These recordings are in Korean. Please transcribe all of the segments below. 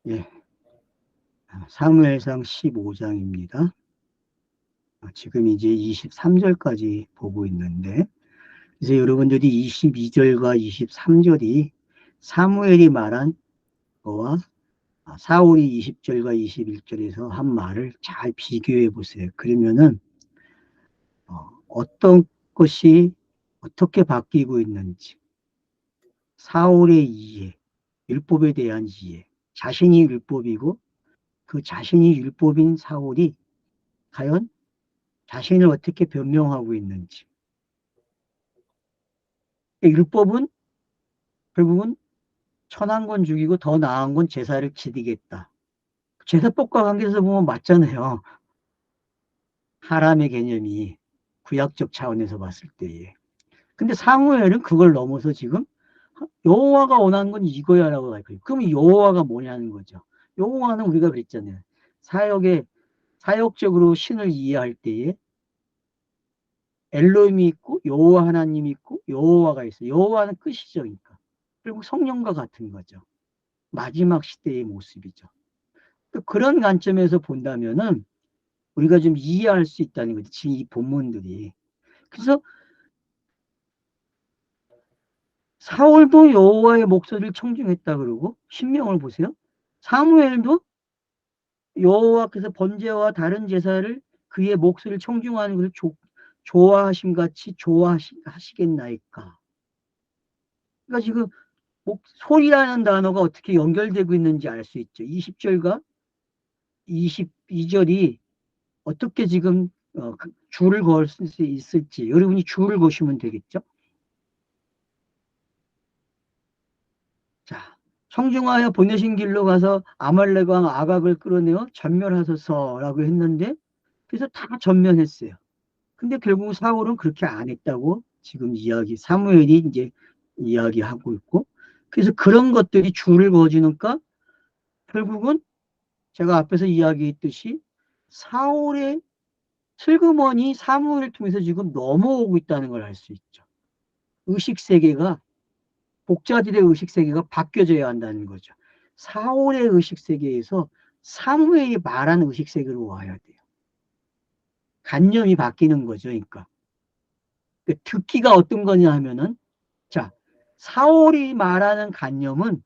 예, 사무엘상 15장입니다. 지금 이제 23절까지 보고 있는데, 이제 여러분들이 22절과 23절이 사무엘이 말한 거와 사울이 20절과 21절에서 한 말을 잘 비교해 보세요. 그러면은 어떤 것이 어떻게 바뀌고 있는지, 사울의 이해, 율법에 대한 이해, 자신이 율법이고 그 자신이 율법인 사울이 과연 자신을 어떻게 변명하고 있는지. 율법은 결국은 천한 건 죽이고 더 나은 건 제사를 지키겠다. 제사법과 관계에서 보면 맞잖아요. 하람의 개념이 구약적 차원에서 봤을 때에. 근데 사무엘은 그걸 넘어서 지금 여호와가 원하는 건 이거야라고 할 거예요. 그럼 여호와가 뭐냐는 거죠. 여호와는 우리가 그랬잖아요. 사역적으로 신을 이해할 때에 엘로힘이 있고 여호와 하나님이 있고 여호와가 있어요. 여호와는 끝이죠. 그러니까. 그리고 성령과 같은 거죠. 마지막 시대의 모습이죠. 그런 관점에서 본다면은 우리가 좀 이해할 수 있다는 거지. 지금 이 본문들이. 그래서 사울도 여호와의 목소리를 청중했다 그러고 신명을 보세요. 사무엘도 여호와께서 번제와 다른 제사를 그의 목소리를 청중하는 것을 좋아하심 같이 좋아하시겠나이까. 그러니까 지금 소리라는 단어가 어떻게 연결되고 있는지 알 수 있죠. 20절과 22절이 어떻게 지금 줄을 걸 수 있을지 여러분이 줄을 거시면 되겠죠. 자, 청중하여 보내신 길로 가서 아말렉 왕 아각을 끌어내어 전멸하소서라고 했는데 그래서 다 전면했어요. 근데 결국 사울은 그렇게 안 했다고 지금 사무엘이 이제 이야기하고 있고 그래서 그런 것들이 줄을 그어주니까 결국은 제가 앞에서 이야기했듯이 사울의 슬그머니 사무엘을 통해서 지금 넘어오고 있다는 걸 알 수 있죠. 의식세계가 복자들의 의식세계가 바뀌어져야 한다는 거죠. 사울의 의식세계에서 사무엘이 말하는 의식세계로 와야 돼요. 관념이 바뀌는 거죠. 그러니까 듣기가 어떤 거냐 하면은 자 사울이 말하는 관념은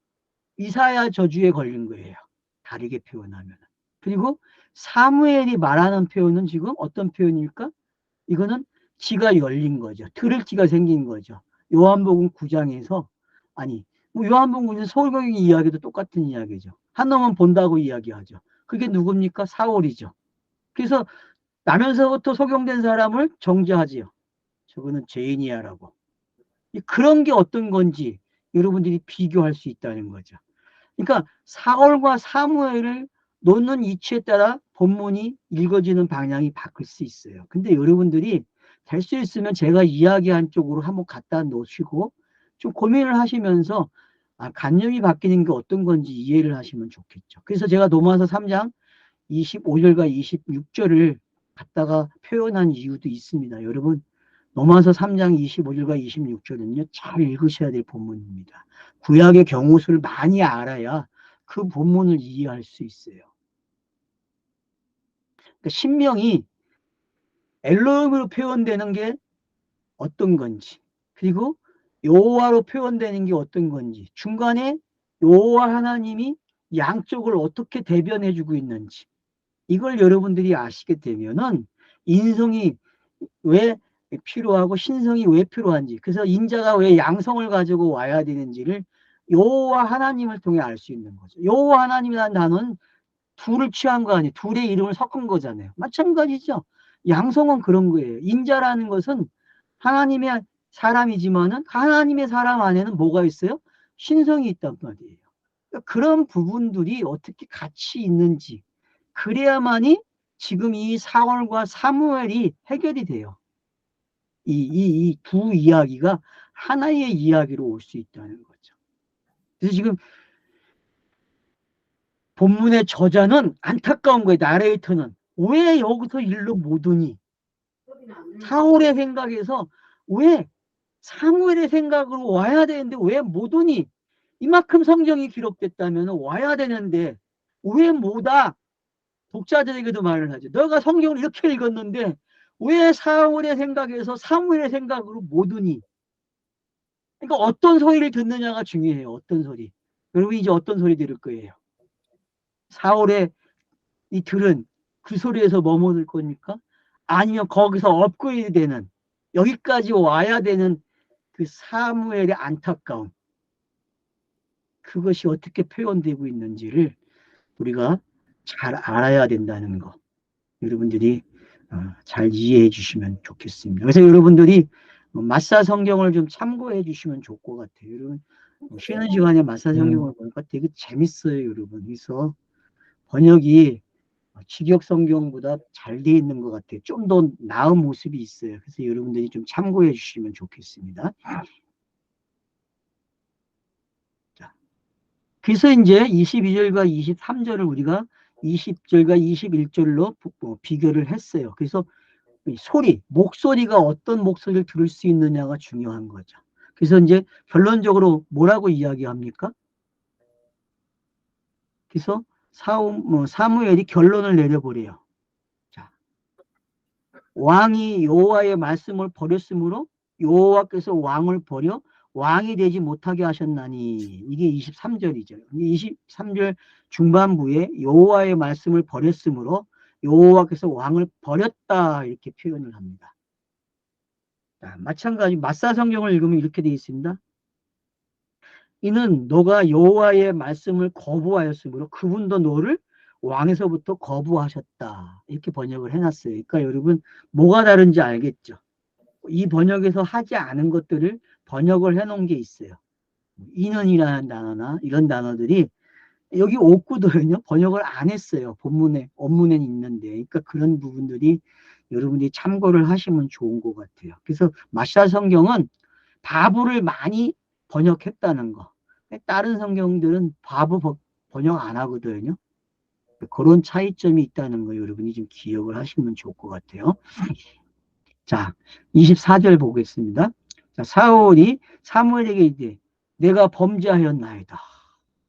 이사야 저주에 걸린 거예요. 다르게 표현하면. 그리고 사무엘이 말하는 표현은 지금 어떤 표현일까? 이거는 지가 열린 거죠. 들을 기가 생긴 거죠. 요한복음 9장에서 아니 뭐 요한복음 9장 소경의 이야기도 똑같은 이야기죠. 한 놈은 본다고 이야기하죠. 그게 누굽니까? 사울이죠. 그래서 나면서부터 소경된 사람을 정죄하지요. 저거는 죄인이야라고. 그런 게 어떤 건지 여러분들이 비교할 수 있다는 거죠. 그러니까 사울과 사무엘을 놓는 이치에 따라 본문이 읽어지는 방향이 바뀔 수 있어요. 근데 여러분들이 될 수 있으면 제가 이야기한 쪽으로 한번 갖다 놓으시고 좀 고민을 하시면서 관념이 바뀌는 게 어떤 건지 이해를 하시면 좋겠죠. 그래서 제가 로마서 3장 25절과 26절을 갖다가 표현한 이유도 있습니다. 여러분 로마서 3장 25절과 26절은요 잘 읽으셔야 될 본문입니다. 구약의 경우수를 많이 알아야 그 본문을 이해할 수 있어요. 그러니까 신명이 엘로힘으로 표현되는 게 어떤 건지 그리고 여호와로 표현되는 게 어떤 건지 중간에 여호와 하나님이 양쪽을 어떻게 대변해주고 있는지 이걸 여러분들이 아시게 되면은 인성이 왜 필요하고 신성이 왜 필요한지 그래서 인자가 왜 양성을 가지고 와야 되는지를 여호와 하나님을 통해 알 수 있는 거죠. 여호와 하나님이라는 단어는 둘을 취한 거 아니에요. 둘의 이름을 섞은 거잖아요. 마찬가지죠. 양성은 그런 거예요. 인자라는 것은 하나님의 사람이지만은 하나님의 사람 안에는 뭐가 있어요? 신성이 있단 말이에요. 그러니까 그런 부분들이 어떻게 같이 있는지 그래야만이 지금 이 사울과 사무엘이 해결이 돼요. 이 두 이야기가 하나의 이야기로 올 수 있다는 거죠. 그래서 지금 본문의 저자는 안타까운 거예요. 나레이터는. 왜 여기서 일로 못 오니? 사울의 생각에서 왜 사무엘의 생각으로 와야 되는데 왜 못 오니? 이만큼 성경이 기록됐다면 와야 되는데 왜 뭐다? 독자들에게도 말을 하죠. 너가 성경을 이렇게 읽었는데 왜 사울의 생각에서 사무엘의 생각으로 모드니? 그러니까 어떤 소리를 듣느냐가 중요해요. 어떤 소리. 여러분 이제 어떤 소리 들을 거예요? 사울의 이 들은 그 소리에서 머무를 겁니까? 아니면 거기서 업그레이드 되는 여기까지 와야 되는 그 사무엘의 안타까움, 그것이 어떻게 표현되고 있는지를 우리가 잘 알아야 된다는 거, 여러분들이 잘 이해해 주시면 좋겠습니다. 그래서 여러분들이 마사 성경을 좀 참고해 주시면 좋을 것 같아요. 여러분 쉬는 시간에 마사 성경을 보니까 되게 재밌어요, 여러분. 그래서 번역이 직역 성경보다 잘 돼 있는 것 같아요. 좀 더 나은 모습이 있어요. 그래서 여러분들이 좀 참고해 주시면 좋겠습니다. 자, 그래서 이제 22절과 23절을 우리가 20절과 21절로 비교를 했어요. 그래서 소리, 목소리가 어떤 목소리를 들을 수 있느냐가 중요한 거죠. 그래서 이제 결론적으로 뭐라고 이야기합니까? 그래서 사무엘이 결론을 내려버려요. 자, 왕이 여호와의 말씀을 버렸으므로 여호와께서 왕을 버려 왕이 되지 못하게 하셨나니, 이게 23절이죠. 23절 중반부에 여호와의 말씀을 버렸으므로 여호와께서 왕을 버렸다 이렇게 표현을 합니다. 자, 마찬가지 마사 성경을 읽으면 이렇게 되어 있습니다. 이는 너가 여호와의 말씀을 거부하였으므로 그분도 너를 왕에서부터 거부하셨다. 이렇게 번역을 해놨어요. 그러니까 여러분 뭐가 다른지 알겠죠? 이 번역에서 하지 않은 것들을 번역을 해놓은 게 있어요. 인은이라는 단어나 이런 단어들이 여기 옥구도는요 번역을 안 했어요. 본문에 원문에는 있는데, 그러니까 그런 부분들이 여러분들이 참고를 하시면 좋은 것 같아요. 그래서 마샤 성경은 바브를 많이 번역했다는 거. 다른 성경들은 바브 번역 안 하거든요. 그런 차이점이 있다는 거 여러분이 좀 기억을 하시면 좋을 것 같아요. 자, 24절 보겠습니다. 자, 사울이 사무엘에게 이제 내가 범죄하였나이다.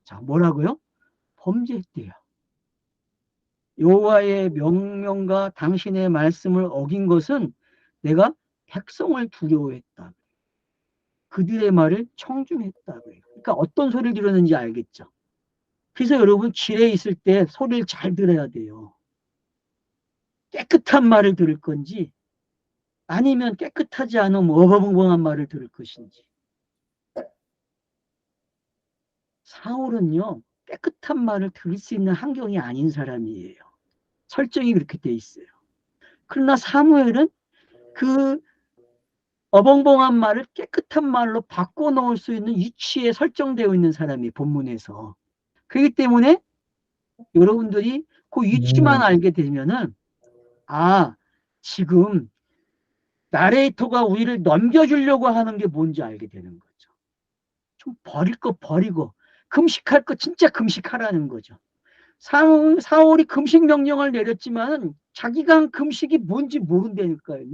자, 뭐라고요? 범죄했대요. 여호와의 명령과 당신의 말씀을 어긴 것은 내가 백성을 두려워했다. 그들의 말을 청중했다. 그러니까 어떤 소리를 들었는지 알겠죠? 그래서 여러분 길에 있을 때 소리를 잘 들어야 돼요. 깨끗한 말을 들을 건지 아니면 깨끗하지 않은 어벙벙한 말을 들을 것인지. 사울은요 깨끗한 말을 들을 수 있는 환경이 아닌 사람이에요. 설정이 그렇게 돼 있어요. 그러나 사무엘은 그 어벙벙한 말을 깨끗한 말로 바꿔놓을 수 있는 위치에 설정되어 있는 사람이 본문에서. 그렇기 때문에 여러분들이 그 위치만 알게 되면은 아 지금 나레이터가 우리를 넘겨주려고 하는 게 뭔지 알게 되는 거죠. 좀 버릴 거 버리고 금식할 거 진짜 금식하라는 거죠. 사울이 금식 명령을 내렸지만 자기가 한 금식이 뭔지 모른다니까요.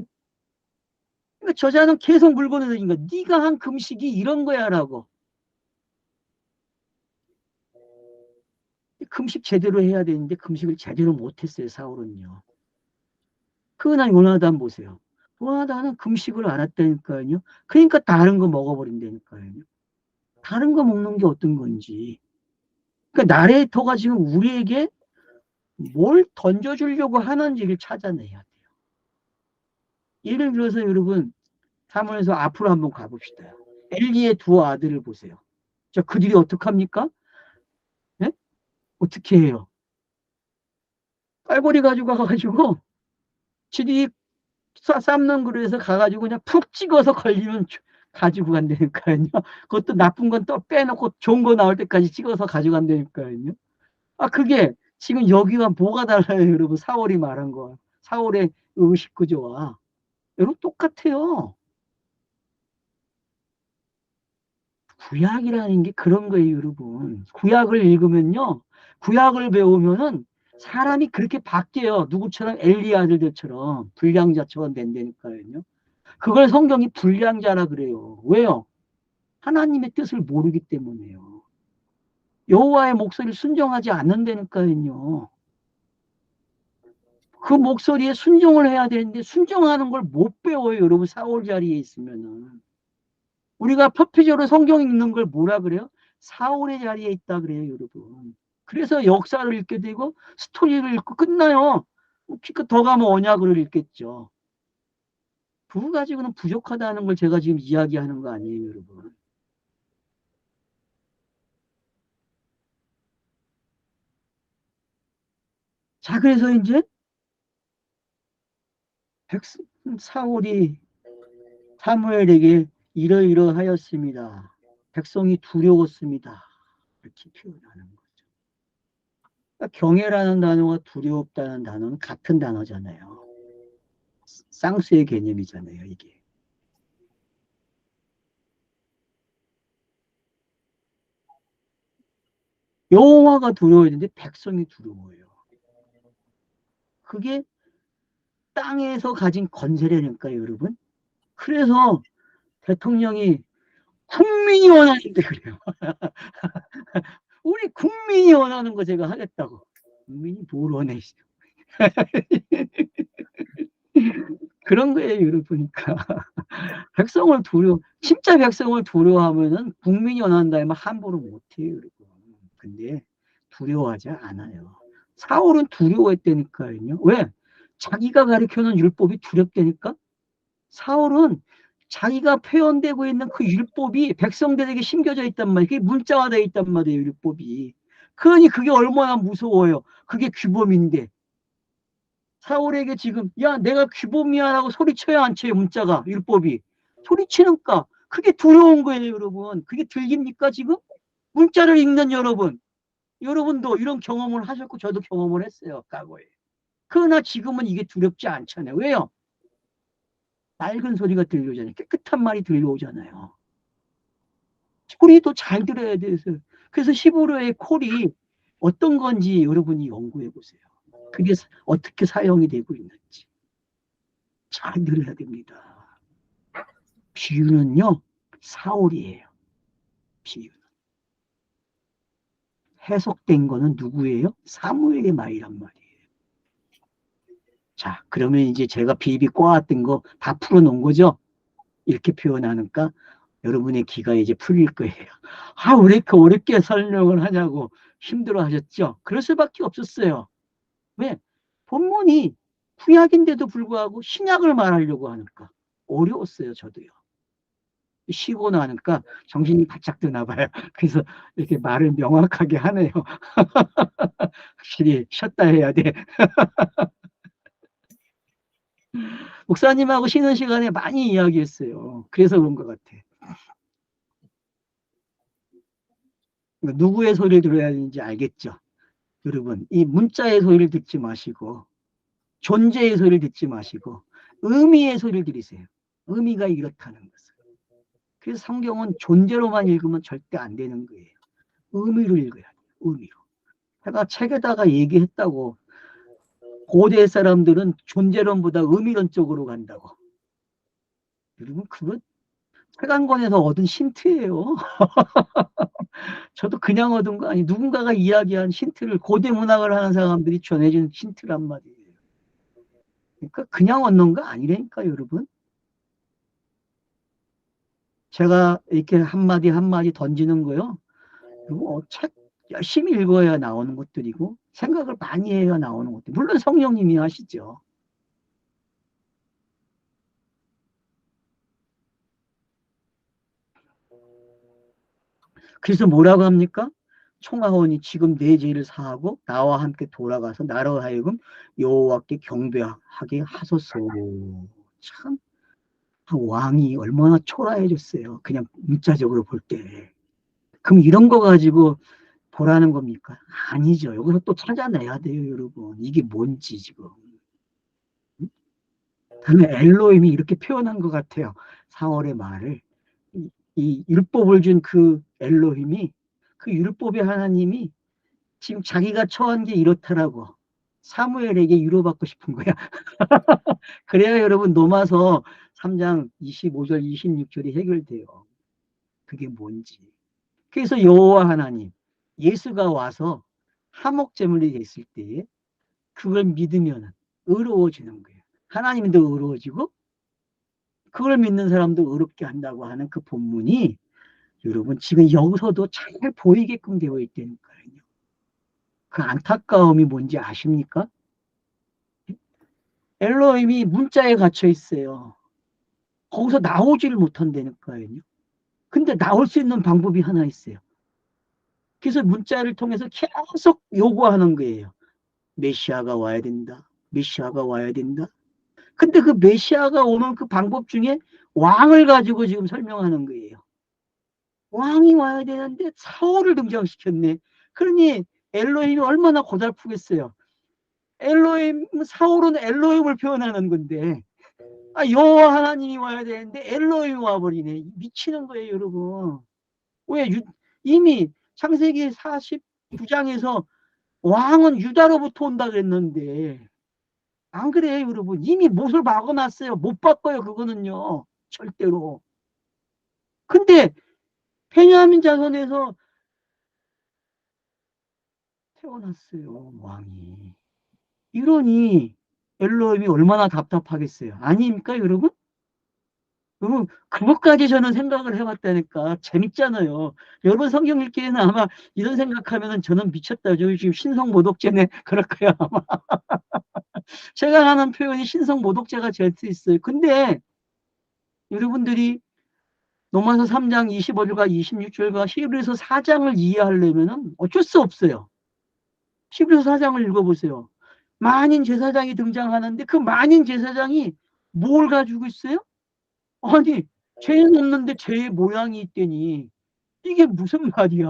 그러니까 저자는 계속 물건을 드린 거야. 네가 한 금식이 이런 거야라고. 금식 제대로 해야 되는데 금식을 제대로 못했어요. 사울은요. 그날 요나단 보세요. 요나단은 금식을 알았다니까요. 그러니까 다른 거 먹어버린다니까요. 다른 거 먹는 게 어떤 건지. 그러니까 나레이터가 지금 우리에게 뭘 던져주려고 하는지를 찾아내야 돼요. 예를 들어서 여러분 사무엘서 앞으로 한번 가봅시다. 엘리의 두 아들을 보세요. 자, 그들이 어떡합니까? 네? 어떻게 해요? 빨고리 가지고 가가지고 지들이 삶는 그릇에서 가가지고 그냥 푹 찍어서 걸리면 가지고 간다니까요. 그것도 나쁜 건 또 빼놓고 좋은 거 나올 때까지 찍어서 가져간다니까요. 아, 그게 지금 여기와 뭐가 달라요, 여러분? 사월이 말한 거. 사월의 의식 구조와. 여러분, 똑같아요. 구약이라는 게 그런 거예요, 여러분. 구약을 읽으면요. 구약을 배우면은 사람이 그렇게 바뀌어요. 누구처럼 엘리 아들들처럼 불량자처럼 된다니까요. 그걸 성경이 불량자라 그래요. 왜요? 하나님의 뜻을 모르기 때문에요. 여호와의 목소리를 순종하지 않는다니까요. 그 목소리에 순종을 해야 되는데 순종하는 걸 못 배워요, 여러분. 사울 자리에 있으면은. 우리가 표피적으로 성경 읽는 걸 뭐라 그래요? 사울의 자리에 있다 그래요, 여러분. 그래서 역사를 읽게 되고 스토리를 읽고 끝나요. 기껏 더 가면 언약을 읽겠죠. 그거 가지고는 부족하다는 걸 제가 지금 이야기하는 거 아니에요, 여러분. 자, 그래서 이제 사울이 사무엘에게 이러이러하였습니다. 백성이 두려웠습니다. 이렇게 표현하는 거죠. 그러니까 경외라는 단어와 두려웠다는 단어는 같은 단어잖아요. 쌍수의 개념이잖아요, 이게. 여호와가 두려워했는데 백성이 두려워요. 그게 땅에서 가진 권세라니까요, 여러분. 그래서 대통령이 국민이 원하는데 그래요. 우리 국민이 원하는 거 제가 하겠다고. 국민이 뭘 원해? 그런 거예요, 여러분. 그러니까 백성을 진짜 백성을 두려워하면은 국민이 원한다면 함부로 못해요, 여러분. 근데 두려워하지 않아요. 사울은 두려워했다니까요. 왜? 자기가 가르쳐놓은 율법이 두렵다니까? 사울은 자기가 표현되고 있는 그 율법이 백성들에게 심겨져 있단 말이에요. 그게 문자화되어 있단 말이에요, 율법이. 그러니 그게 얼마나 무서워요. 그게 규범인데. 사울에게 지금 야 내가 규범이야라고 소리쳐야 안 쳐요, 문자가, 율법이. 소리치니까 그게 두려운 거예요, 여러분. 그게 들립니까 지금? 문자를 읽는 여러분, 여러분도 이런 경험을 하셨고 저도 경험을 했어요, 과거에. 그러나 지금은 이게 두렵지 않잖아요. 왜요? 맑은 소리가 들려오잖아요. 깨끗한 말이 들려오잖아요. 소리도 잘 들어야 돼서. 그래서 히브리어의 콜이 어떤 건지 여러분이 연구해 보세요. 그게 어떻게 사용이 되고 있는지 잘 들어야 됩니다. 비유는요, 사울이에요. 비유. 해석된 거는 누구예요? 사무엘의 말이란 말이에요. 자, 그러면 이제 제가 비비 꼬았던 거 다 풀어놓은 거죠? 이렇게 표현하니까 여러분의 귀가 이제 풀릴 거예요. 아, 왜 이렇게 어렵게 설명을 하냐고 힘들어 하셨죠? 그럴 수밖에 없었어요. 왜? 본문이 구약인데도 불구하고 신약을 말하려고 하니까 어려웠어요, 저도요. 쉬고 나니까 정신이 바짝 드나 봐요. 그래서 이렇게 말을 명확하게 하네요. 확실히 쉬었다 해야 돼. 목사님하고 쉬는 시간에 많이 이야기했어요. 그래서 그런 것 같아. 누구의 소리를 들어야 하는지 알겠죠? 여러분, 이 문자의 소리를 듣지 마시고 존재의 소리를 듣지 마시고 의미의 소리를 들으세요. 의미가 이렇다는 것을. 그래서 성경은 존재로만 읽으면 절대 안 되는 거예요. 의미로 읽어야 돼요. 의미로. 제가 책에다가 얘기했다고. 고대 사람들은 존재론보다 의미론 쪽으로 간다고. 여러분, 그건 책 한 권에서 얻은 힌트예요. 저도 그냥 얻은 거 아니, 누군가가 이야기한 힌트를 고대 문학을 하는 사람들이 전해준 힌트란 말이에요. 그러니까 그냥 얻는 거 아니라니까, 여러분. 제가 이렇게 한마디 한마디 던지는 거요. 그리고 책 열심히 읽어야 나오는 것들이고 생각을 많이 해야 나오는 것들. 물론 성령님이 하시죠. 그래서 뭐라고 합니까? 총아원이 지금 내 죄를 사하고 나와 함께 돌아가서 나로 하여금 여호와께 경배하게 하소서. 참 왕이 얼마나 초라해졌어요. 그냥 문자적으로 볼 때. 그럼 이런 거 가지고 보라는 겁니까? 아니죠. 여기서 또 찾아내야 돼요, 여러분. 이게 뭔지 지금. 다음에 엘로힘이 이렇게 표현한 것 같아요. 사월의 말을. 이 율법을 준 그 엘로힘이, 그 율법의 하나님이 지금 자기가 처한 게 이렇더라고. 사무엘에게 위로받고 싶은 거야. 그래야 여러분 로마서 3장 25절 26절이 해결돼요. 그게 뭔지. 그래서 여호와 하나님, 예수가 와서 하목제물이 됐을 때에 그걸 믿으면 의로워지는 거예요. 하나님도 의로워지고 그걸 믿는 사람도 의롭게 한다고 하는 그 본문이 여러분 지금 여기서도 잘 보이게끔 되어 있다니까요. 그 안타까움이 뭔지 아십니까? 엘로힘이 문자에 갇혀 있어요. 거기서 나오지를 못한다니까요. 근데 나올 수 있는 방법이 하나 있어요. 그래서 문자를 통해서 계속 요구하는 거예요. 메시아가 와야 된다. 메시아가 와야 된다. 근데 그 메시아가 오는 그 방법 중에 왕을 가지고 지금 설명하는 거예요. 왕이 와야 되는데 사울을 등장시켰네. 그러니 엘로힘이 얼마나 고달프겠어요. 엘로힘, 사울은 엘로힘을 표현하는 건데, 여호와 하나님이 와야 되는데 엘로힘이 와버리네. 미치는 거예요, 여러분. 왜? 이미 창세기 49장에서 왕은 유다로부터 온다 그랬는데, 안 그래요, 여러분. 이미 못을 박아놨어요. 못 바꿔요, 그거는요. 절대로. 근데 베냐민 자손에서 태어났어요, 왕이. 이러니 엘로힘이 얼마나 답답하겠어요. 아닙니까, 여러분? 여러분, 그것까지 저는 생각을 해봤다니까. 재밌잖아요. 여러분 성경 읽기에는 아마 이런 생각하면은 저는 미쳤다. 저 지금 신성모독죄네. 그럴 거야, 아마. 제가 하는 표현이 신성모독죄가 될 수 있어요. 근데 여러분들이 로마서 3장 25절과 26절과 히브리서 4장을 이해하려면은 어쩔 수 없어요. 히브리서 4장을 읽어보세요. 만인 제사장이 등장하는데 그 만인 제사장이 뭘 가지고 있어요? 아니, 죄는 없는데 죄의 모양이 있더니 이게 무슨 말이야.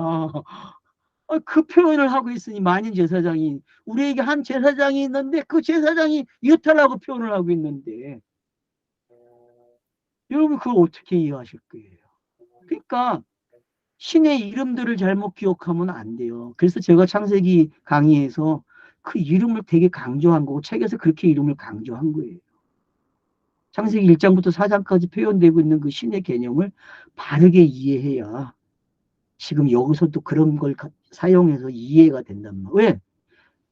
그 표현을 하고 있으니 만인 제사장이 우리에게 한 제사장이 있는데 그 제사장이 이렇다라고 표현을 하고 있는데 여러분 그걸 어떻게 이해하실 거예요? 그러니까 신의 이름들을 잘못 기억하면 안 돼요. 그래서 제가 창세기 강의에서 그 이름을 되게 강조한 거고 책에서 그렇게 이름을 강조한 거예요. 창세기 1장부터 4장까지 표현되고 있는 그 신의 개념을 바르게 이해해야 지금 여기서도 그런 걸 사용해서 이해가 된단 말이에요. 왜?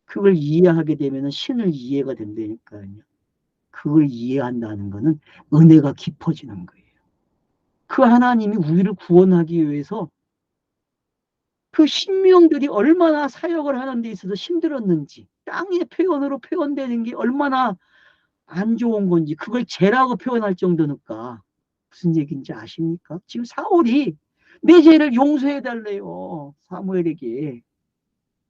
그걸 이해하게 되면 신을 이해가 된다니까요. 그걸 이해한다는 거는 은혜가 깊어지는 거예요. 그 하나님이 우리를 구원하기 위해서 그 신명들이 얼마나 사역을 하는 데 있어서 힘들었는지 땅의 표현으로 표현되는 게 얼마나 안 좋은 건지 그걸 죄라고 표현할 정도니까 무슨 얘기인지 아십니까? 지금 사울이 내 죄를 용서해 달래요. 사무엘에게.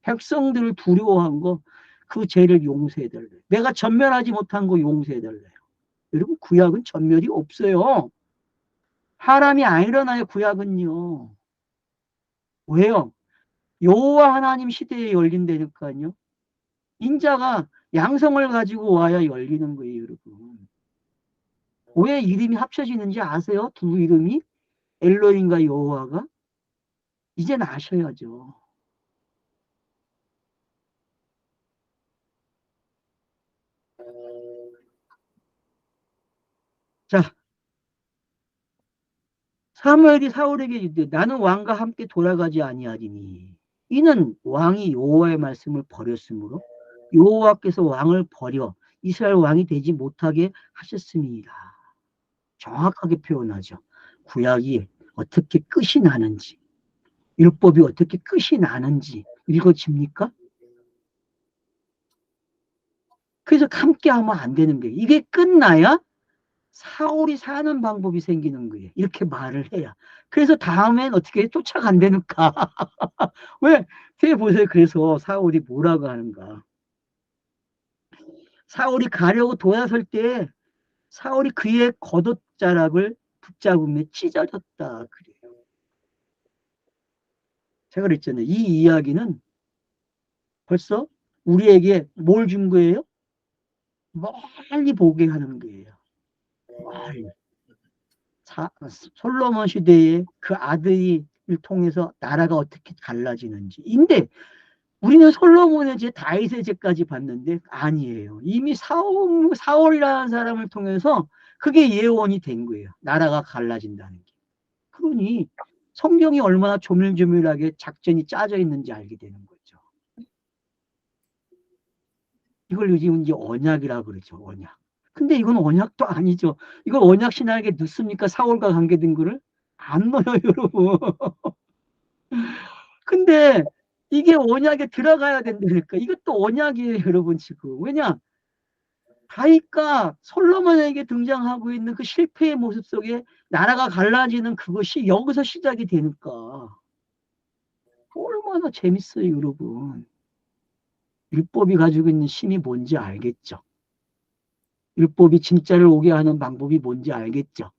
백성들을 두려워한 거 그 죄를 용서해 달래요. 내가 전멸하지 못한 거 용서해 달래요. 여러분 구약은 전멸이 없어요. 사람이 안 일어나요. 구약은요. 왜요? 여호와 하나님 시대에 열린다니까요. 인자가 양성을 가지고 와야 열리는 거예요, 여러분. 왜 이름이 합쳐지는지 아세요? 두 이름이? 엘로힘과 여호와가? 이젠 아셔야죠. 자, 사무엘이 사울에게 이르되 나는 왕과 함께 돌아가지 아니하리니 이는 왕이 여호와의 말씀을 버렸으므로 여호와께서 왕을 버려 이스라엘 왕이 되지 못하게 하셨음이니라. 정확하게 표현하죠. 구약이 어떻게 끝이 나는지, 율법이 어떻게 끝이 나는지 읽어집니까? 그래서 함께 하면 안 되는 거예요. 이게 끝나야 사울이 사는 방법이 생기는 거예요. 이렇게 말을 해야. 그래서 다음엔 어떻게 쫓아간다니까. 왜? 뒤에 보세요. 그래서 사울이 뭐라고 하는가. 사울이 가려고 돌아설 때 사울이 그의 겉옷자락을 붙잡으며 찢어졌다. 그래요. 제가 그랬잖아요. 이 이야기는 벌써 우리에게 뭘 준 거예요? 멀리 보게 하는 거예요. 멀리. 솔로몬 시대에 그 아들을 통해서 나라가 어떻게 달라지는지. 근데 우리는 솔로몬의 죄, 다윗의 죄까지 봤는데 아니에요. 이미 사울이라는 사람을 통해서 그게 예언이 된 거예요. 나라가 갈라진다는 게. 그러니 성경이 얼마나 조밀조밀하게 작전이 짜져 있는지 알게 되는 거죠. 이걸 요즘 이제 언약이라고 그러죠. 언약. 근데 이건 언약도 아니죠. 이걸 언약 신학에 넣습니까? 사울과 관계된 거를? 안 넣어요, 여러분. 근데 이게 언약에 들어가야 된다니까. 이것도 언약이에요, 여러분, 지금. 왜냐? 다윗과 솔로몬에게 등장하고 있는 그 실패의 모습 속에 나라가 갈라지는 그것이 여기서 시작이 되니까. 얼마나 재밌어요, 여러분. 율법이 가지고 있는 힘이 뭔지 알겠죠? 율법이 진짜를 오게 하는 방법이 뭔지 알겠죠?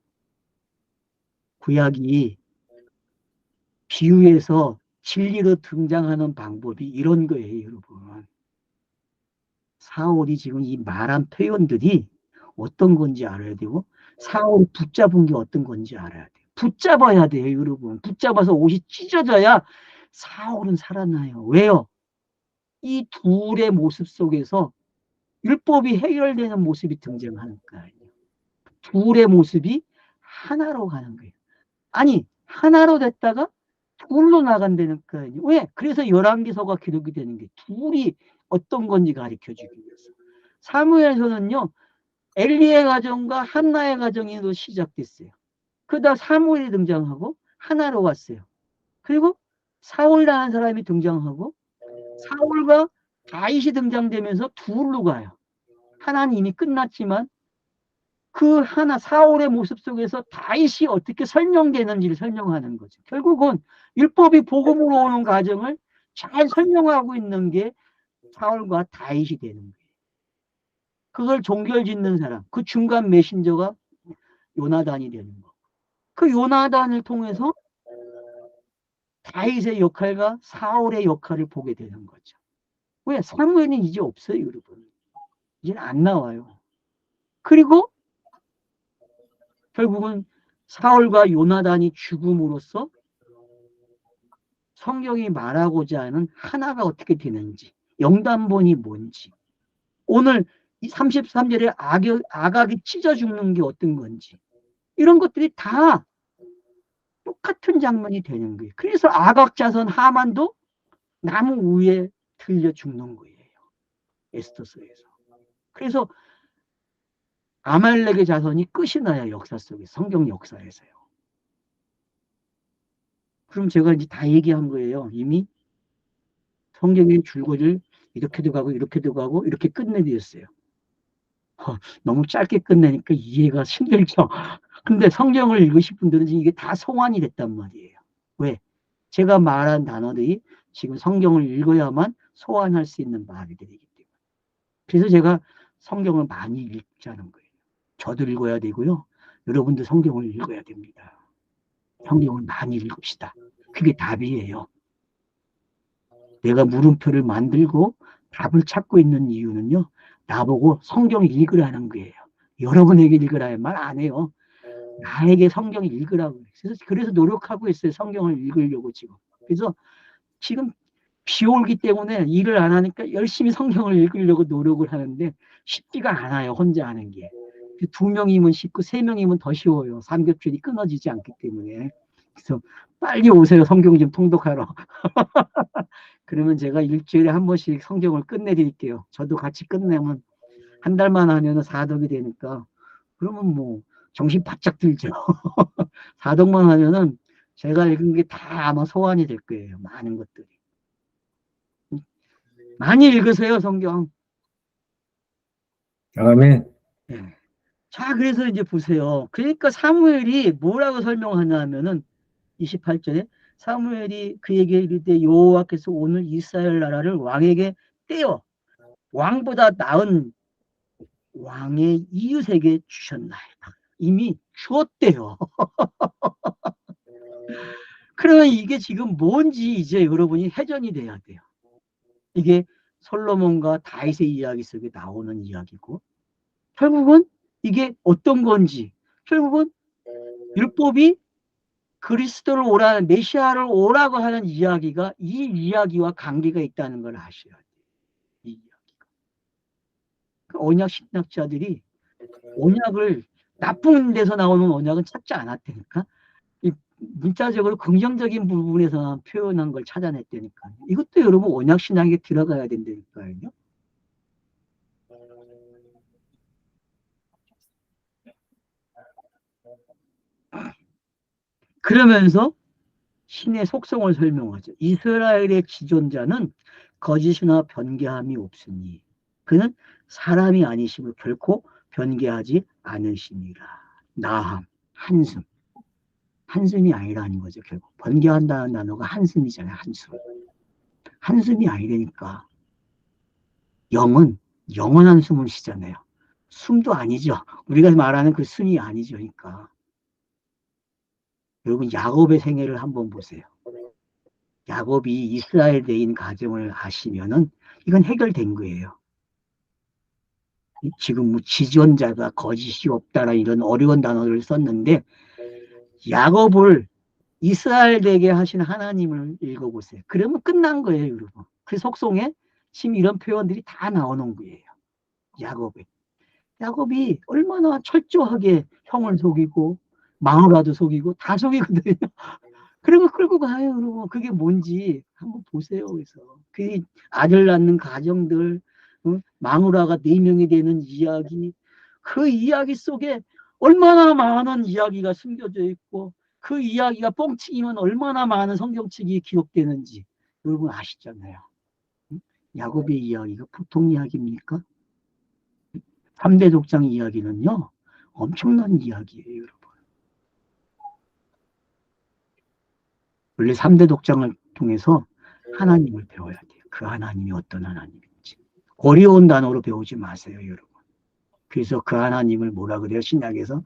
구약이 비유에서 진리로 등장하는 방법이 이런 거예요, 여러분. 사울이 지금 이 말한 표현들이 어떤 건지 알아야 되고, 사울이 붙잡은 게 어떤 건지 알아야 돼요. 붙잡아야 돼요, 여러분. 붙잡아서 옷이 찢어져야 사울은 살아나요. 왜요? 이 둘의 모습 속에서 율법이 해결되는 모습이 등장하는 거예요. 둘의 모습이 하나로 가는 거예요. 아니, 하나로 됐다가 둘로 나간다는 거예요. 왜? 그래서 열왕기서가 기록이 되는 게 둘이 어떤 건지 가르쳐 주기 위해서. 사무엘서는요, 엘리의 가정과 한나의 가정이 또 시작됐어요. 그러다 사무엘이 등장하고 하나로 왔어요. 그리고 사울이라는 사람이 등장하고 사울과 다윗이 등장되면서 둘로 가요. 하나는 이미 끝났지만 그 하나 사울의 모습 속에서 다윗이 어떻게 설명되는지를 설명하는 거죠. 결국은 율법이 복음으로 오는 과정을 잘 설명하고 있는 게 사울과 다윗이 되는 거예요. 그걸 종결짓는 사람, 그 중간 메신저가 요나단이 되는 거. 그 요나단을 통해서 다윗의 역할과 사울의 역할을 보게 되는 거죠. 왜? 사무엘은 이제 없어요, 여러분. 이제는 안 나와요. 그리고 결국은 사울과 요나단이 죽음으로써 성경이 말하고자 하는 하나가 어떻게 되는지, 영단본이 뭔지, 오늘 33절에 아각이 찢어 죽는 게 어떤 건지, 이런 것들이 다 똑같은 장면이 되는 거예요. 그래서 아각 자손 하만도 나무 위에 들려 죽는 거예요. 에스더서에서. 그래서 아말렉의 자손이 끝이 나요. 역사 속에, 성경 역사에서요. 그럼 제가 이제 다 얘기한 거예요. 이미 성경의 줄거리를 이렇게도 가고 이렇게도 가고 이렇게 끝내드렸어요. 너무 짧게 끝내니까 이해가 힘들죠. 근데 성경을 읽으실 분들은 이게 다 소환이 됐단 말이에요. 왜? 제가 말한 단어들이 지금 성경을 읽어야만 소환할 수 있는 말들이기 때문에. 그래서 제가 성경을 많이 읽자는 거예요. 저도 읽어야 되고요. 여러분도 성경을 읽어야 됩니다. 성경을 많이 읽읍시다. 그게 답이에요. 내가 물음표를 만들고 답을 찾고 있는 이유는요. 나보고 성경 읽으라는 거예요. 여러분에게 읽으라는 말 안 해요. 나에게 성경 읽으라고. 그래서 노력하고 있어요. 성경을 읽으려고 지금. 그래서 지금 비 올기 때문에 일을 안 하니까 열심히 성경을 읽으려고 노력을 하는데 쉽지가 않아요. 혼자 하는 게. 두 명이면 쉽고 세 명이면 더 쉬워요. 삼겹줄이 끊어지지 않기 때문에. 그래서 빨리 오세요. 성경 좀 통독하러. 그러면 제가 일주일에 한 번씩 성경을 끝내드릴게요. 저도 같이 끝내면 한 달만 하면 사독이 되니까 그러면 뭐 정신 바짝 들죠. 사독만 하면은 제가 읽은 게 다 아마 소환이 될 거예요. 많은 것들이. 많이 읽으세요, 성경. 아멘. 네. 자, 그래서 이제 보세요. 그러니까 사무엘이 뭐라고 설명하냐 하면은 28절에 사무엘이 그에게 이르되 여호와께서 오늘 이스라엘 나라를 왕에게 떼어 왕보다 나은 왕의 이웃에게 주셨나이다. 이미 주었대요. 그러면 이게 지금 뭔지 이제 여러분이 해전이 돼야 돼요. 이게 솔로몬과 다윗의 이야기 속에 나오는 이야기고 결국은 이게 어떤 건지 결국은 율법이 그리스도를 오라는 메시아를 오라고 하는 이야기가 이 이야기와 관계가 있다는 걸 아셔야 돼요. 이 이야기가. 그 언약 신학자들이 언약을 나쁜 데서 나오는 언약은 찾지 않았다니까. 문자적으로 긍정적인 부분에서만 표현한 걸 찾아냈다니까요. 이것도 여러분 언약신학에 들어가야 된다니까요. 그러면서 신의 속성을 설명하죠. 이스라엘의 지존자는 거짓이나 변개함이 없으니 그는 사람이 아니심을 결코 변개하지 않으시니라. 나함, 한숨. 한숨이 아니라는 거죠. 결국 번개한다는 단어가 한숨이잖아요. 한숨. 한숨이 아니라니까 영은 영원한 숨을 쉬잖아요. 숨도 아니죠. 우리가 말하는 그 숨이 아니죠. 그러니까 여러분 야곱의 생애를 한번 보세요. 야곱이 이스라엘 대인 가정을 아시면은 이건 해결된 거예요. 지금 뭐 지존자가 거짓이 없다라 이런 어려운 단어를 썼는데 야곱을 이스라엘 되게 하신 하나님을 읽어보세요. 그러면 끝난 거예요, 여러분. 그 속성에 지금 이런 표현들이 다 나오는 거예요. 야곱이. 야곱이 얼마나 철저하게 형을 속이고 마누라도 속이고 다 속이거든요. 그런 거 끌고 가요, 여러분. 그게 뭔지 한번 보세요. 그래서 그 아들 낳는 가정들, 마누라가 4명이 되는 이야기, 그 이야기 속에 얼마나 많은 이야기가 숨겨져 있고 그 이야기가 뻥치기면 얼마나 많은 성경책이 기록되는지 여러분 아시잖아요. 야곱의 이야기가 보통 이야기입니까? 3대 족장 이야기는요, 엄청난 이야기예요, 여러분. 원래 3대 독장을 통해서 하나님을 배워야 돼요. 그 하나님이 어떤 하나님인지. 어려운 단어로 배우지 마세요, 여러분. 그래서 그 하나님을 뭐라 그래요? 신약에서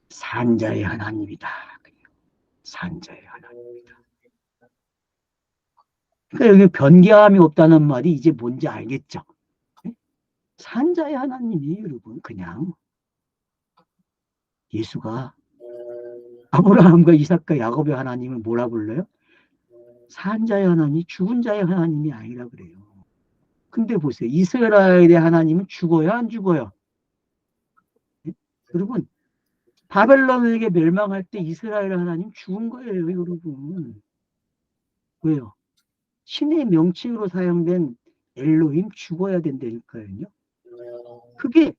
산자의 하나님이다. 산자의 하나님이다. 그러니까 여기 변개함이 없다는 말이 이제 뭔지 알겠죠? 산자의 하나님이 여러분 그냥 예수가 아브라함과 이삭과 야곱의 하나님을 뭐라 불러요? 산자의 하나님, 죽은 자의 하나님이 아니라 그래요. 근데 보세요. 이스라엘의 하나님은 죽어요, 안 죽어요? 네? 여러분, 바벨론에게 멸망할 때 이스라엘 하나님 죽은 거예요, 여러분. 왜요? 신의 명칭으로 사용된 엘로힘 죽어야 된다니까요. 그게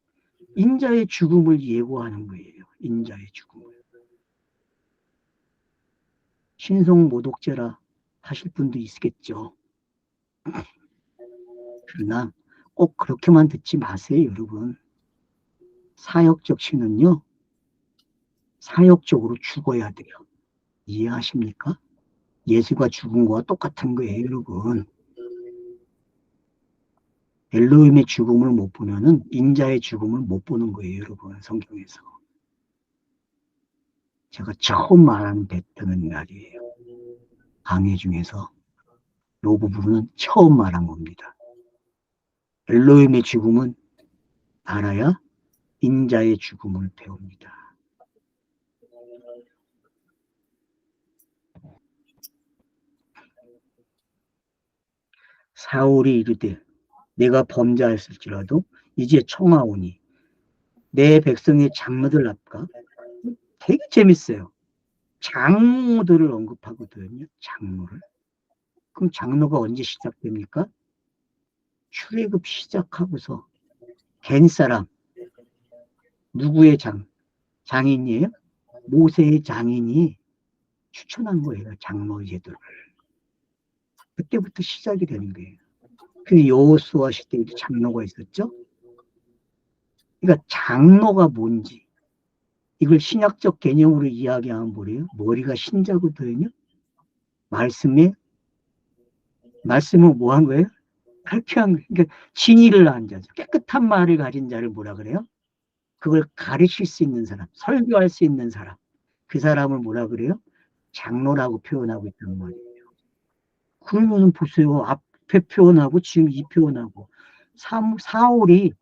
인자의 죽음을 예고하는 거예요. 인자의 죽음을. 신성 모독죄라 하실 분도 있겠죠. 그러나 꼭 그렇게만 듣지 마세요, 여러분. 사역적 신은요, 사역적으로 죽어야 돼요. 이해하십니까? 예수가 죽은 거와 똑같은 거예요, 여러분. 엘로힘의 죽음을 못 보면은 인자의 죽음을 못 보는 거예요, 여러분. 성경에서. 제가 처음 말하는 뱉는 말이에요. 강의 중에서 이 부분은 처음 말한 겁니다. 엘로힘의 죽음은 알아야 인자의 죽음을 배웁니다. 사울이 이르되 내가 범죄하였을지라도 이제 청하오니 내 백성의 장로들 앞과 되게 재밌어요. 장로들을 언급하거든요. 장로를. 그럼 장로가 언제 시작됩니까? 출애굽 시작하고서 갠 사람 누구의 장인이에요? 모세의 장인이 추천한 거예요. 장로 제도를. 그때부터 시작이 되는 거예요. 그 여호수아 시대에도 장로가 있었죠. 그러니까 장로가 뭔지 이걸 신학적 개념으로 이야기하면 뭐래요? 머리가 신자거든요. 말씀은 뭐 한 거예요? 발표한 거예요. 그러니까 진리를 한 자죠. 깨끗한 말을 가진 자를 뭐라 그래요? 그걸 가르칠 수 있는 사람, 설교할 수 있는 사람. 그 사람을 뭐라 그래요? 장로라고 표현하고 있단 말이에요. 그러면 보세요. 앞에 표현하고 지금 이 표현하고 사울이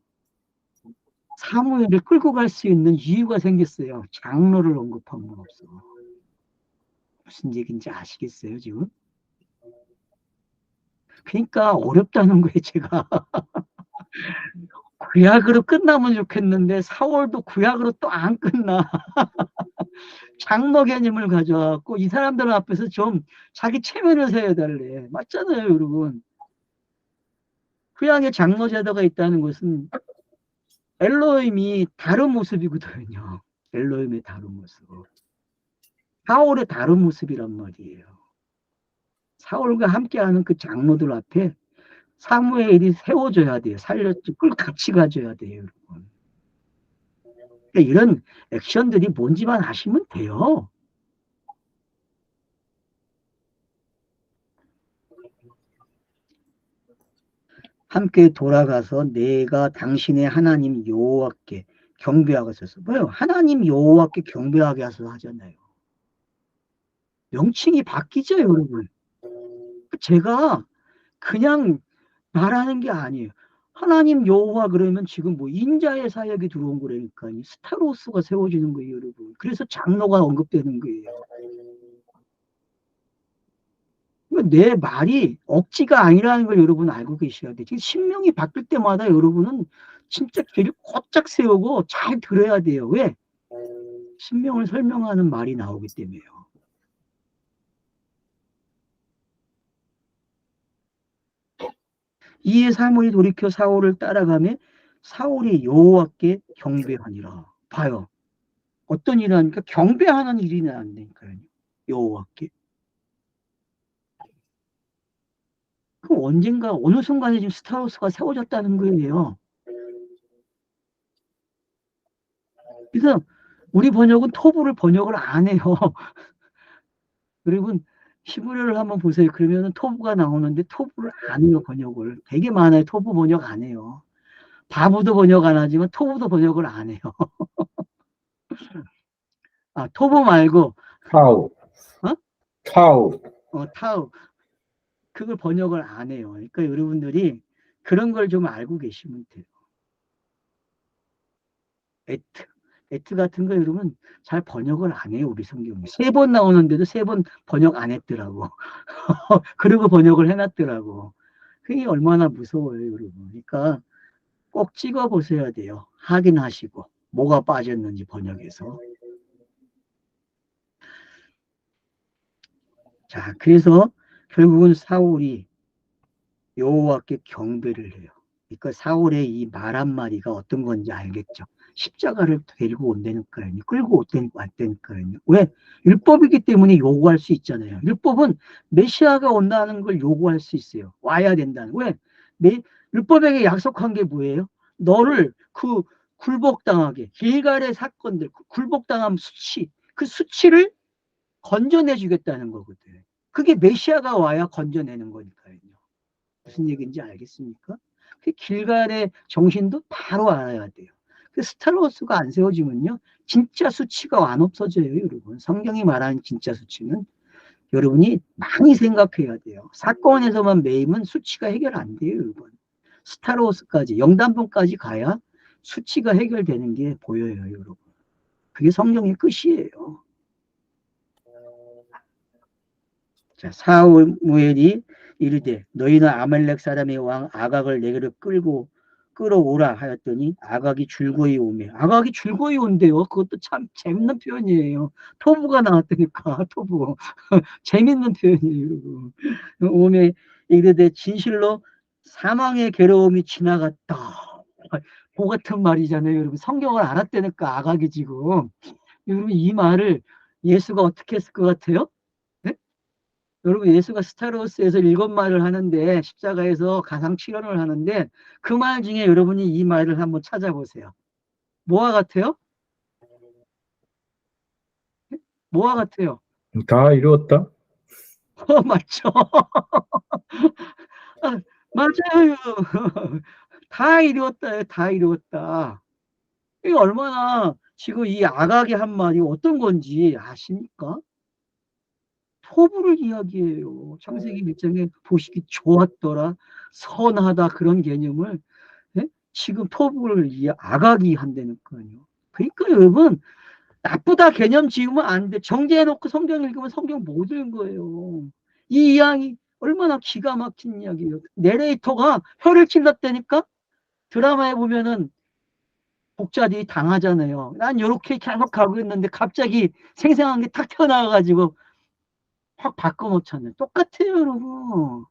사무엘을 끌고 갈 수 있는 이유가 생겼어요. 장로를 언급한 건 없어. 무슨 얘기인지 아시겠어요, 지금? 그러니까 어렵다는 거예요, 제가. 구약으로 끝나면 좋겠는데 4월도 구약으로 또 안 끝나. 장로 개념을 가져왔고 이 사람들 앞에서 좀 자기 체면을 세워달래. 맞잖아요, 여러분. 구약에 장로 제도가 있다는 것은 엘로힘이 다른 모습이거든요. 엘로힘의 다른 모습. 사울의 다른 모습이란 말이에요. 사울과 함께하는 그 장로들 앞에 사무엘이 세워줘야 돼요. 살렸지, 끌 같이 가줘야 돼요, 여러분. 그러니까 이런 액션들이 뭔지만 아시면 돼요. 함께 돌아가서 내가 당신의 하나님 여호와께 경배하게 하소서. 뭐요? 하나님 여호와께 경배하게 하소서 하잖아요. 명칭이 바뀌죠, 여러분. 제가 그냥 말하는 게 아니에요. 하나님 여호와 그러면 지금 뭐 인자의 사역이 들어온 거라니까요. 스타로스가 세워지는 거예요, 여러분. 그래서 장로가 언급되는 거예요. 내 말이 억지가 아니라는 걸 여러분 알고 계셔야 돼요. 지금 신명이 바뀔 때마다 여러분은 진짜 귀를 꽂짝 세우고 잘 들어야 돼요. 왜? 신명을 설명하는 말이 나오기 때문에요. 이에 사무엘이 돌이켜 사울을 따라가며 사울이 여호와께 경배하니라. 봐요. 어떤 일을 하니까 경배하는 일이 나온다니까요. 여호와께. 그 언젠가 어느 순간에 지금 스타로스가 세워졌다는 거예요. 그래서 우리 번역은 토부를 번역을 안 해요. 여러분 히브리어를 한번 보세요. 그러면 토부가 나오는데 토부를 안 해요. 번역을. 되게 많아요. 토부 번역 안 해요. 바브도 번역 안 하지만 토부도 번역을 안 해요. 아, 토부 말고 타우, 어? 타우. 타우. 그걸 번역을 안 해요. 그러니까 여러분들이 그런 걸 좀 알고 계시면 돼요. 에트. 에트 같은 거 여러분 잘 번역을 안 해요. 우리 성경에. 3번 나오는데도 3번 번역 안 했더라고. 그리고 번역을 해놨더라고. 그게 얼마나 무서워요, 여러분. 그러니까 꼭 찍어 보셔야 돼요. 확인하시고 뭐가 빠졌는지 번역에서. 자, 그래서 결국은 사울이 여호와께 경배를 해요. 그러니까 사울의 이 말 한마디가 어떤 건지 알겠죠. 십자가를 데리고 온다니까요. 끌고 왔다니까요. 왜? 율법이기 때문에 요구할 수 있잖아요. 율법은 메시아가 온다는 걸 요구할 수 있어요. 와야 된다는. 왜? 율법에게 약속한 게 뭐예요? 너를 그 굴복당하게 길갈의 사건들, 굴복당한 수치, 그 수치를 건져내 주겠다는 거거든. 그게 메시아가 와야 건져내는 거니까요. 무슨 얘기인지 알겠습니까? 그 길갈의 정신도 바로 알아야 돼요. 그 스타로스가 안 세워지면요, 진짜 수치가 안 없어져요, 여러분. 성경이 말하는 진짜 수치는 여러분이 많이 생각해야 돼요. 사건에서만 매이면 수치가 해결 안 돼요, 여러분. 스타로스까지, 영단본까지 가야 수치가 해결되는 게 보여요, 여러분. 그게 성경의 끝이에요. 자, 사무엘이 이르되 너희는 아말렉 사람의 왕 아각을 내게로 끌어오라 하였더니 아각이 줄거이 오매. 아각이 줄거이 온대요. 그것도 참 재밌는 표현이에요. 토부가 나왔다니까. 토부. 재밌는 표현이에요. 오매 이르되 진실로 사망의 괴로움이 지나갔다. 그 같은 말이잖아요. 여러분 성경을 알았다니까 아각이 지금. 여러분 이 말을 예수가 어떻게 했을 것 같아요? 네? 여러분 예수가 스타로스에서 7말을 하는데 십자가에서 가상 출현을 하는데 그 말 중에 여러분이 이 말을 한번 찾아보세요. 뭐와 같아요? 뭐와 같아요? 다 이루었다. 맞죠? 아, 맞아요. 다 이루었다. 다 이루었다. 이게 얼마나 지금 이 아각의 한마디 어떤 건지 아십니까? 토부를 이야기해요. 창세기 1장에 보시기 좋았더라, 선하다 그런 개념을 예? 지금 토부를 아각이 한다니까요. 그러니까 여러분 나쁘다 개념 지으면 안 돼. 정제해놓고 성경 읽으면 성경 못 읽은 거예요. 이 이야기 얼마나 기가 막힌 이야기예요. 내레이터가 혀를 찔렀다니까 드라마에 보면은 복자들이 당하잖아요. 난 이렇게 계속 가고 있는데 갑자기 생생한 게 탁 튀어나와가지고 확 바꿔놓잖아요. 똑같아요, 여러분.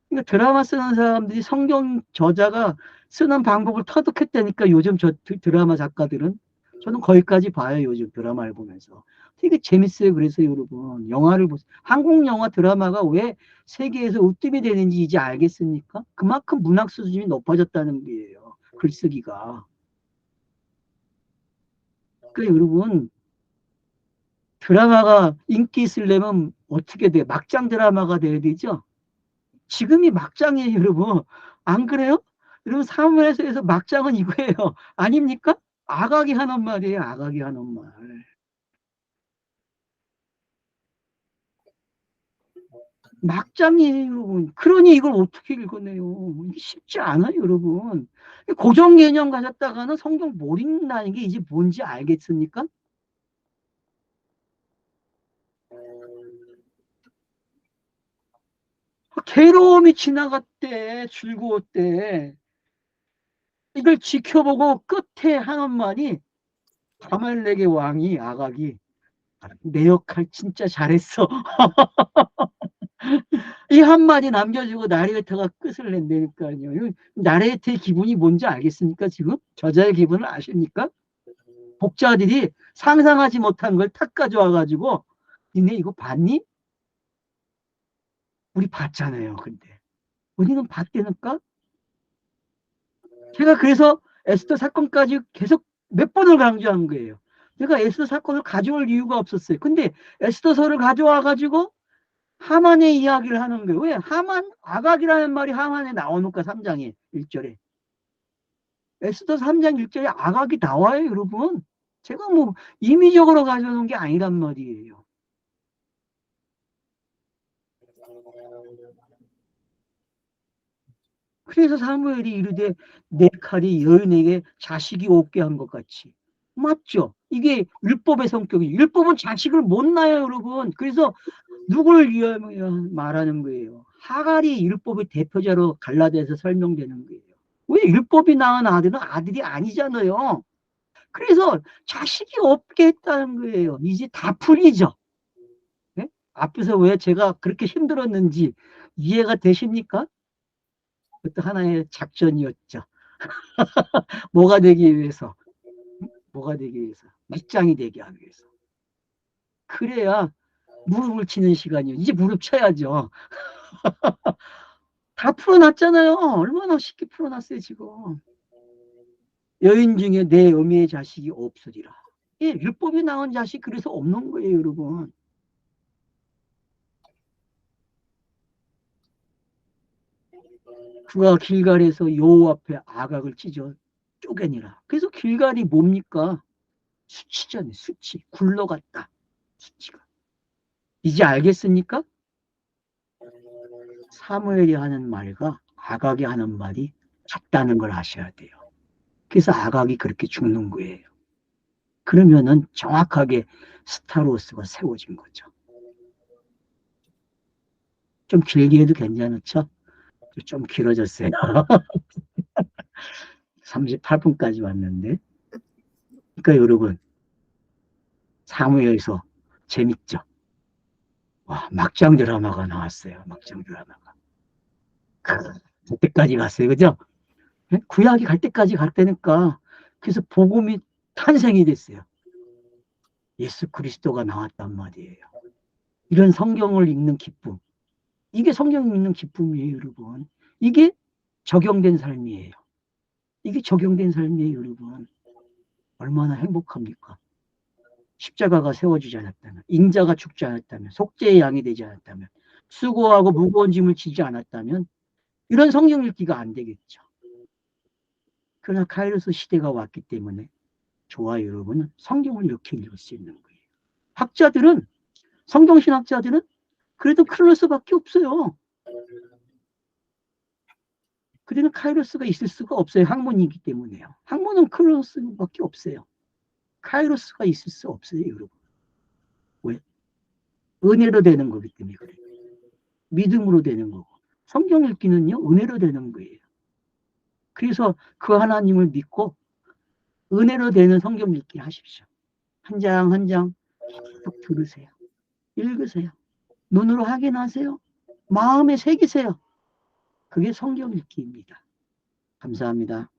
그러니까 드라마 쓰는 사람들이 성경 저자가 쓰는 방법을 터득했다니까 요즘 저 드라마 작가들은. 저는 거기까지 봐요, 요즘 드라마를 보면서. 되게 재밌어요. 그래서 여러분, 영화를 보세요. 한국 영화 드라마가 왜 세계에서 으뜸이 되는지 이제 알겠습니까? 그만큼 문학 수준이 높아졌다는 거예요. 글쓰기가. 그러니까 여러분, 드라마가 인기 있으려면 어떻게 돼? 막장 드라마가 돼야 되죠? 지금이 막장이에요, 여러분. 안 그래요? 여러분, 사무엘에서 막장은 이거예요. 아닙니까? 아각이 하는 말이에요, 아각이 하는 말. 막장이에요, 여러분. 그러니 이걸 어떻게 읽어내요? 이게 쉽지 않아요, 여러분. 고정 개념 가졌다가는 성경 못 읽는다는 게 이제 뭔지 알겠습니까? 괴로움이 지나갔대, 즐거웠대. 이걸 지켜보고 끝에 하는 말이 아말렉의 왕이 아각이 내 역할 진짜 잘했어. 이 한마디 남겨주고 나레이터가 끝을 낸다니까요. 나레이터의 기분이 뭔지 알겠습니까? 지금 저자의 기분을 아십니까? 복자들이 상상하지 못한 걸 탁 가져와가지고 니네 이거 봤니? 우리 봤잖아요. 근데 우리는 봤다니까? 제가 그래서 에스더 사건까지 계속 몇 번을 강조한 거예요. 제가 에스더 사건을 가져올 이유가 없었어요. 근데 에스더서를 가져와가지고 하만의 이야기를 하는 거예요. 왜? 하만, 아각이라는 말이 하만에 나오니까 3장에 1절에. 에스더 3장 1절에 아각이 나와요, 여러분. 제가 뭐 임의적으로 가져오는 게 아니란 말이에요. 그래서 사무엘이 이르되 내 칼이 여인에게 자식이 없게 한 것 같이. 맞죠? 이게 율법의 성격이. 율법은 자식을 못 낳아요, 여러분. 그래서 누굴 위하여 말하는 거예요? 하갈이 율법의 대표자로 갈라디아서 설명되는 거예요. 왜 율법이 낳은 아들은 아들이 아니잖아요. 그래서 자식이 없게 했다는 거예요. 이제 다 풀리죠. 네? 앞에서 왜 제가 그렇게 힘들었는지 이해가 되십니까? 그것도 하나의 작전이었죠. 뭐가 되기 위해서? 뭐가 되기 위해서? 밑장이 되게 하기 위해서. 그래야 무릎을 치는 시간이요. 이제 무릎 쳐야죠. 다 풀어놨잖아요. 얼마나 쉽게 풀어놨어요, 지금. 여인 중에 내 어미의 자식이 없으리라. 예, 율법이 나온 자식 그래서 없는 거예요, 여러분. 그가 길갈에서 여호와 앞에 아각을 찢어 쪼개니라. 그래서 길갈이 뭡니까? 수치잖아요, 수치. 굴러갔다. 수치가. 이제 알겠습니까? 사무엘이 하는 말과 아각이 하는 말이 같다는 걸 아셔야 돼요. 그래서 아각이 그렇게 죽는 거예요. 그러면은 정확하게 스타로스가 세워진 거죠. 좀 길게 해도 괜찮죠? 좀 길어졌어요. 38분까지 왔는데. 그러니까 여러분, 사무엘에서 재밌죠? 와, 막장 드라마가 나왔어요. 막장 드라마가. 갈 때까지 갔어요. 그죠? 예? 구약이 갈 때까지 갔다니까. 그래서 복음이 탄생이 됐어요. 예수 그리스도가 나왔단 말이에요. 이런 성경을 읽는 기쁨. 이게 성경 읽는 기쁨이에요, 여러분. 이게 적용된 삶이에요. 이게 적용된 삶이에요, 여러분. 얼마나 행복합니까? 십자가가 세워지지 않았다면, 인자가 죽지 않았다면, 속죄의 양이 되지 않았다면, 수고하고 무거운 짐을 지지 않았다면, 이런 성경 읽기가 안 되겠죠. 그러나 카이로스 시대가 왔기 때문에 저와 여러분은 성경을 이렇게 읽을 수 있는 거예요. 학자들은, 성경신학자들은 그래도 클로스밖에 없어요. 그들은 카이로스가 있을 수가 없어요. 학문이기 때문에요. 학문은 클로스밖에 없어요. 카이로스가 있을 수 없어요, 여러분. 왜? 은혜로 되는 거기 때문에 그래요. 믿음으로 되는 거고. 성경 읽기는요, 은혜로 되는 거예요. 그래서 그 하나님을 믿고 은혜로 되는 성경 읽기 하십시오. 한 장 한 장 계속 들으세요. 읽으세요. 눈으로 확인하세요. 마음에 새기세요. 그게 성경 읽기입니다. 감사합니다.